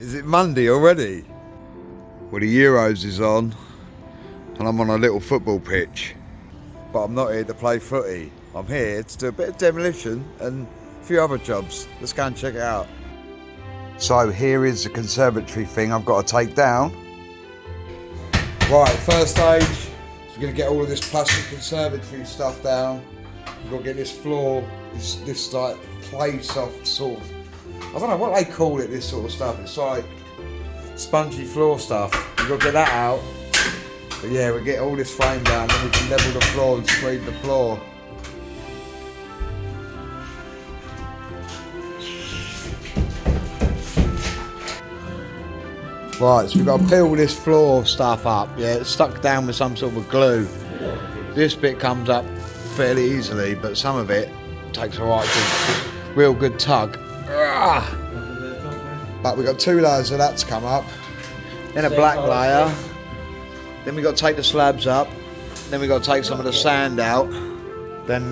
Is it Monday already? Well, the Euros is on and I'm on a little football pitch. But I'm not here to play footy. I'm here to do a bit of demolition and a few other jobs. Let's go and check it out. So here is the conservatory thing I've got to take down. Right, first stage, we're going to get all of this plastic conservatory stuff down. We've got to get this floor, this like clay soft sort of, I don't know what they call it, this sort of stuff. It's like spongy floor stuff. We've got to get that out. But yeah, we'll get all this frame down, then we can level the floor and screed the floor. Right, so we've got to peel this floor stuff up. Yeah, it's stuck down with some sort of glue. This bit comes up fairly easily, but some of it takes a real good tug. But we've got 2 layers of that to come up, then a black layer, then we've got to take the slabs up, then we've got to take some of the sand out, then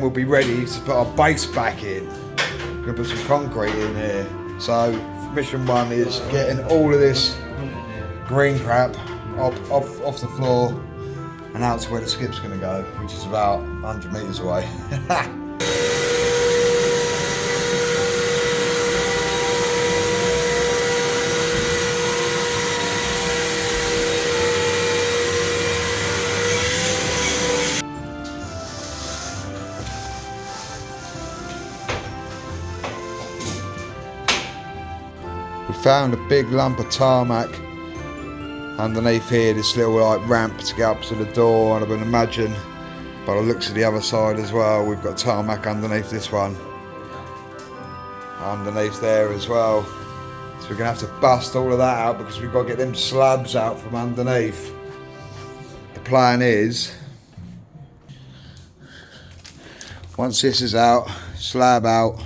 we'll be ready to put our base back in. We're going to put some concrete in here. So mission 1 is getting all of this green crap off the floor and out to where the skip's going to go, which is about 100 metres away. We found a big lump of tarmac underneath here, this little like ramp to get up to the door, and I would imagine by the looks of the other side as well, we've got tarmac underneath this one, underneath there as well. So we're going to have to bust all of that out because we've got to get them slabs out from underneath. The plan is, once this is out, slab out,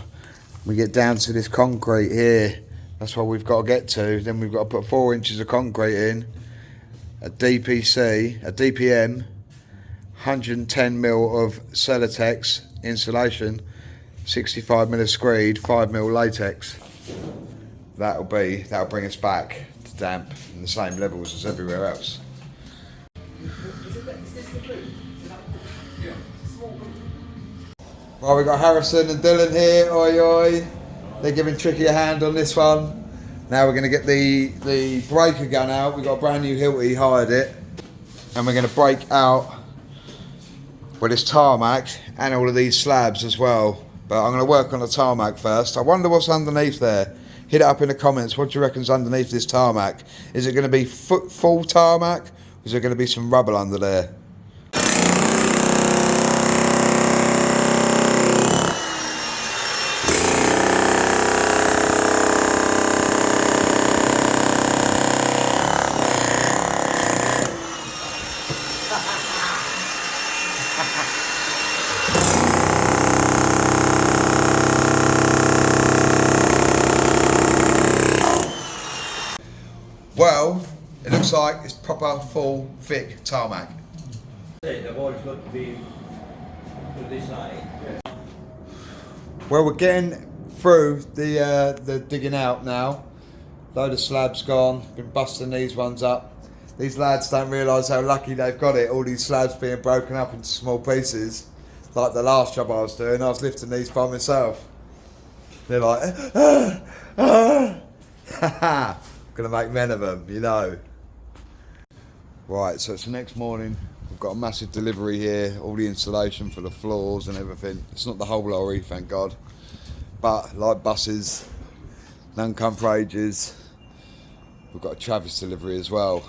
we get down to this concrete here. That's what we've got to get to. Then we've got to put 4 inches of concrete in, a DPC, a DPM, 110 mil of Celotex insulation, 65 mil of screed, 5 mil latex. That'll bring us back to damp in the same levels as everywhere else. Well, we've got Harrison and Dylan here, oi oi. They're giving Tricky a hand on this one. Now we're going to get the breaker gun out. We've got a brand new Hilti, hired it. And we're going to break out with this tarmac and all of these slabs as well. But I'm going to work on the tarmac first. I wonder what's underneath there. Hit it up in the comments. What do you reckon's underneath this tarmac? Is it going to be full tarmac? Or is there going to be some rubble under there? Well, it looks like it's proper, full, thick tarmac. The wall's got to be to this side. Well, we're getting through the digging out now. Load of slabs gone. Been busting these ones up. These lads don't realise how lucky they've got it. All these slabs being broken up into small pieces. Like the last job I was doing, I was lifting these by myself. They're like, haha. Gonna make men of them, you know. Right, so it's the next morning. We've got a massive delivery here, all the insulation for the floors and everything. It's not the whole lorry, thank God. But like buses, none come for ages. We've got a Travis delivery as well.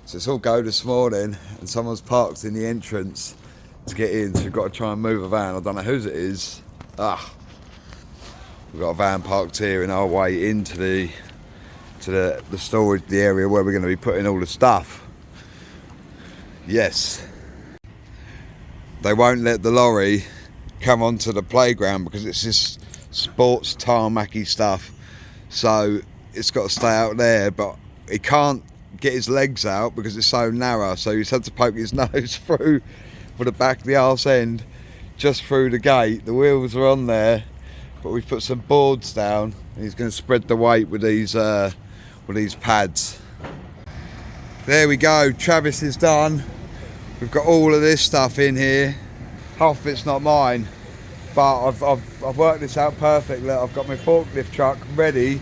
So it's all go this morning, and someone's parked in the entrance to get in, so we've got to try and move a van. I don't know whose it is. We've got a van parked here in our way into the storage, the area where we're going to be putting all the stuff. Yes, they won't let the lorry come onto the playground because it's this sports tarmacy stuff, so it's got to stay out there, but he can't get his legs out because it's so narrow, so he's had to poke his nose through with the back of the arse end just through the gate. The wheels are on there but we've put some boards down and he's going to spread the weight with these pads. There we go, Travis is done. We've got all of this stuff in here. Half of it's not mine, but I've worked this out perfectly. I've got my forklift truck ready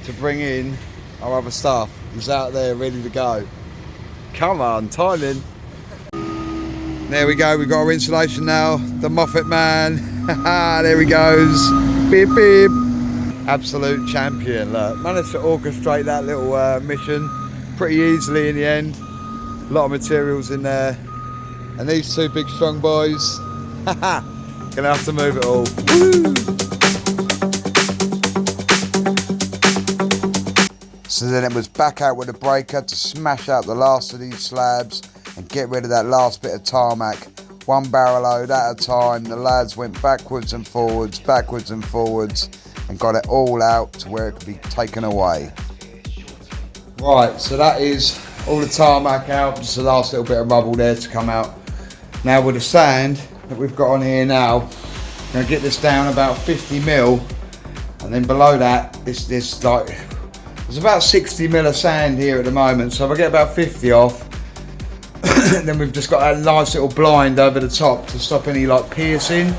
to bring in our other stuff. It's out there ready to go. Come on, timing. There we go, we've got our insulation now. The Moffat man, there he goes. Beep beep. Absolute champion, look. Managed to orchestrate that little mission pretty easily in the end. A lot of materials in there. And these two big strong boys, gonna have to move it all. Woo! So then it was back out with a breaker to smash out the last of these slabs and get rid of that last bit of tarmac. One barrel load at a time. The lads went backwards and forwards and got it all out to where it could be taken away. Right, so that is all the tarmac out, just the last little bit of rubble there to come out. Now with the sand that we've got on here now, I'm going to get this down about 50 mil, and then below that, this like, there's about 60 mil of sand here at the moment, so if I get about 50 off, then we've just got that nice little blind over the top to stop any like piercing,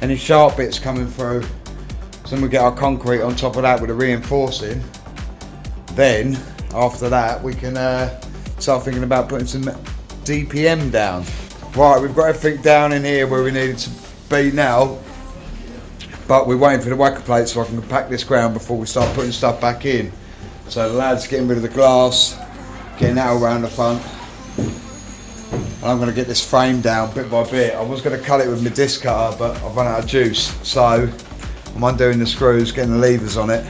any sharp bits coming through. So then we get our concrete on top of that with the reinforcing. Then after that we can start thinking about putting some DPM down. Right, we've got everything down in here where we need it to be now, but we're waiting for the whacker plate so I can pack this ground before we start putting stuff back in. So the lads getting rid of the glass, getting that all around the front. And I'm going to get this frame down bit by bit. I was going to cut it with my disc cutter, but I've run out of juice. So I'm undoing the screws, getting the levers on it.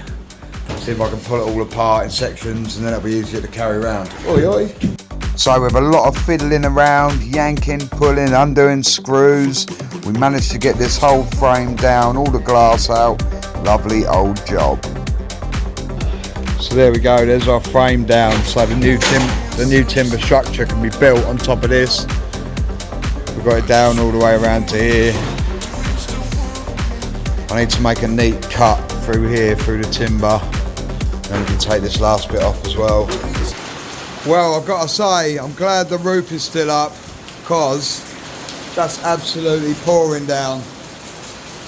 See if I can pull it all apart in sections, and then it'll be easier to carry around. Oi oi! So with a lot of fiddling around, yanking, pulling, undoing screws, we managed to get this whole frame down, all the glass out. Lovely old job. So there we go, there's our frame down. So the new timber structure can be built on top of this. We've got it down all the way around to here. I need to make a neat cut through here, through the timber. And we can take this last bit off as well. Well, I've got to say, I'm glad the roof is still up, because that's absolutely pouring down.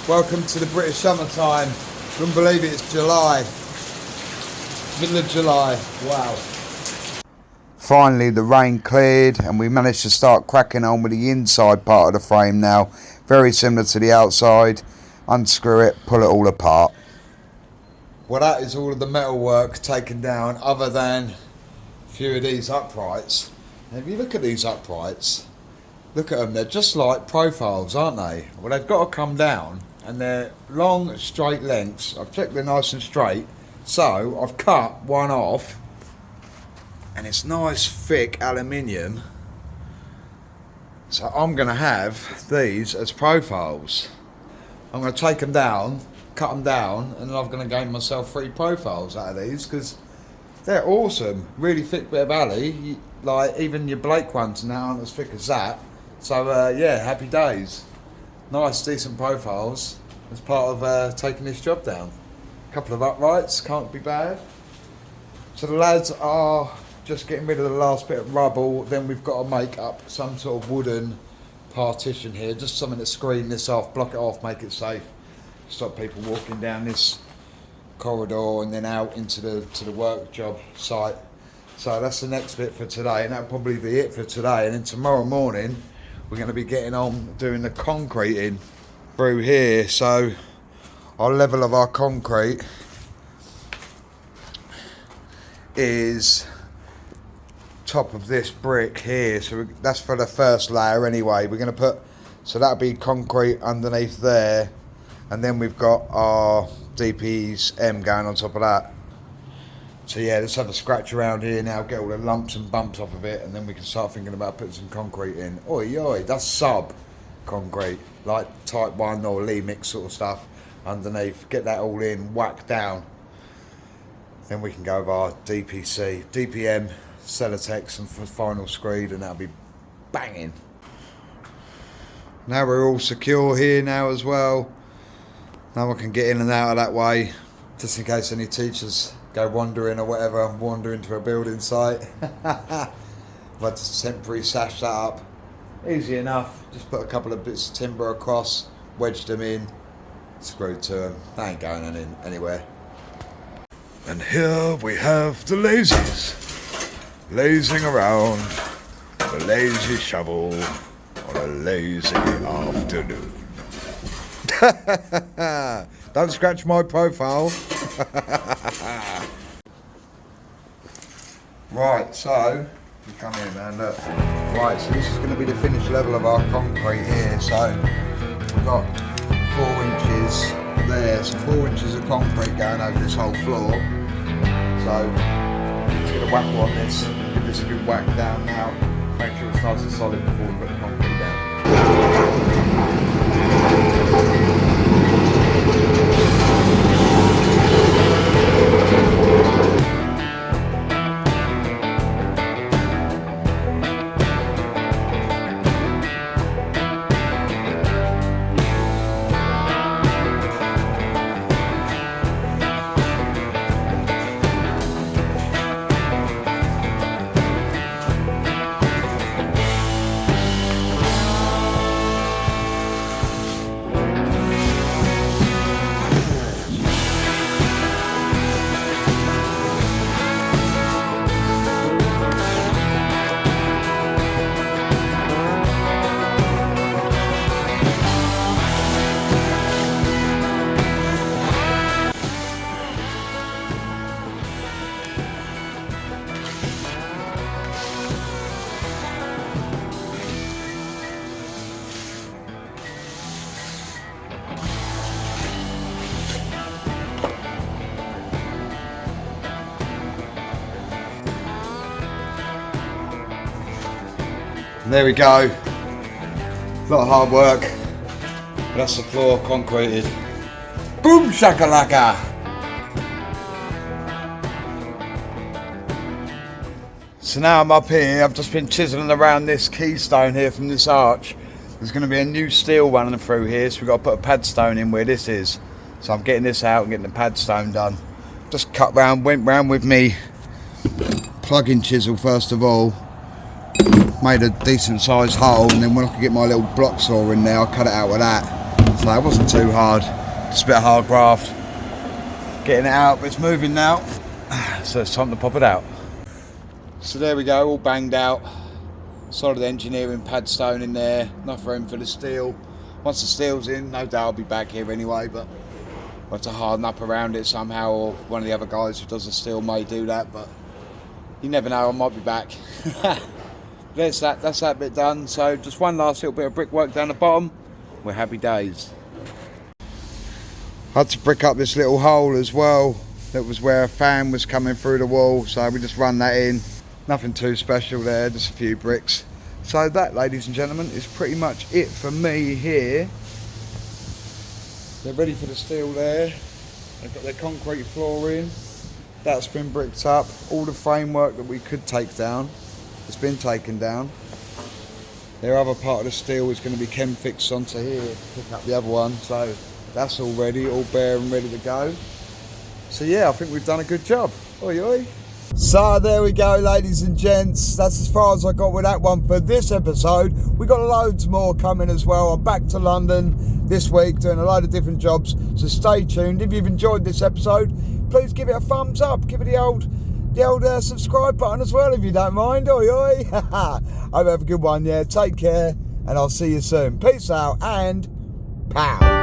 Welcome to the British summertime. Couldn't believe it, it's July. Middle of July, wow. Finally the rain cleared and we managed to start cracking on with the inside part of the frame now. Very similar to the outside. Unscrew it, pull it all apart. Well, that is all of the metal work taken down, other than a few of these uprights. And if you look at these uprights, look at them, they're just like profiles, aren't they? Well, they've got to come down, and they're long straight lengths. I've checked they're nice and straight. So I've cut one off, and it's nice thick aluminium. So I'm going to have these as profiles. I'm going to take them down, cut them down, and then I'm going to gain myself 3 profiles out of these, because they're awesome. Really thick bit of alley, like even your Blake ones now aren't as thick as that. So yeah, happy days. Nice decent profiles as part of taking this job down. Couple of uprights, can't be bad. So the lads are just getting rid of the last bit of rubble. Then we've got to make up some sort of wooden partition here, just something to screen this off, block it off, make it safe, stop people walking down this corridor and then out into the work job site. So that's the next bit for today, and that'll probably be it for today. And then tomorrow morning we're going to be getting on doing the concreting through here. So our level of our concrete is top of this brick here, so that's for the first layer anyway. We're going to put, so that'll be concrete underneath there, and then we've got our DPM going on top of that. So yeah, let's have a scratch around here now, get all the lumps and bumps off of it, and then we can start thinking about putting some concrete in. Oi, that's sub concrete, like type 1 or Lee mix sort of stuff underneath. Get that all in, whack down, then we can go with our DPC, DPM, Celotex and final screed, and that'll be banging. Now we're all secure here now as well. Now I can get in and out of that way, just in case any teachers go wandering or whatever, wander into a building site. I've had to temporary sash that up. Easy enough, just put a couple of bits of timber across, wedged them in, screwed to them. They ain't going anywhere. And here we have the lazies, lazing around with a lazy shovel on a lazy afternoon. Don't scratch my profile. Right, so you come here, man, look. Right, so this is going to be the finished level of our concrete here. So we've got 4 inches there, so 4 inches of concrete going over this whole floor. So let's get a whack on this, give this a good whack down now, make sure it's nice and solid before we put the concrete down. And there we go. A lot of hard work, but that's the floor concreted. Boom shakalaka! So now I'm up here, I've just been chiseling around this keystone here from this arch. There's going to be a new steel running through here, so we've got to put a pad stone in where this is. So I'm getting this out and getting the pad stone done. Just went round with me plug-in chisel first of all. Made a decent sized hole, and then when I could get my little block saw in there, I cut it out with that. So it wasn't too hard, just a bit of hard graft. Getting it out, but it's moving now. So it's time to pop it out. So there we go, all banged out. Solid engineering pad stone in there, enough room for the steel. Once the steel's in, no doubt I'll be back here anyway, but I'll have to harden up around it somehow, or one of the other guys who does the steel may do that, but you never know, I might be back. That's that bit done. So just one last little bit of brickwork down the bottom. We're happy days. I had to brick up this little hole as well. That was where a fan was coming through the wall, so we just run that in. Nothing too special there, just a few bricks. So that, ladies and gentlemen, is pretty much it for me here. They're ready for the steel there. They've got their concrete floor in. That's been bricked up. All the framework that we could take down, it's been taken down. Their other part of the steel is going to be chem fixed onto here to pick up the other one, so that's all ready, all bare and ready to go. So yeah, I think we've done a good job. Oi oi. So there we go, ladies and gents, that's as far as I got with that one for this episode. We got loads more coming as well. I'm back to London this week doing a load of different jobs, so stay tuned. If you've enjoyed this episode, please give it a thumbs up, give it the old subscribe button as well if you don't mind. Oi oi. I hope you have a good one. Yeah, take care, and I'll see you soon. Peace out and pow.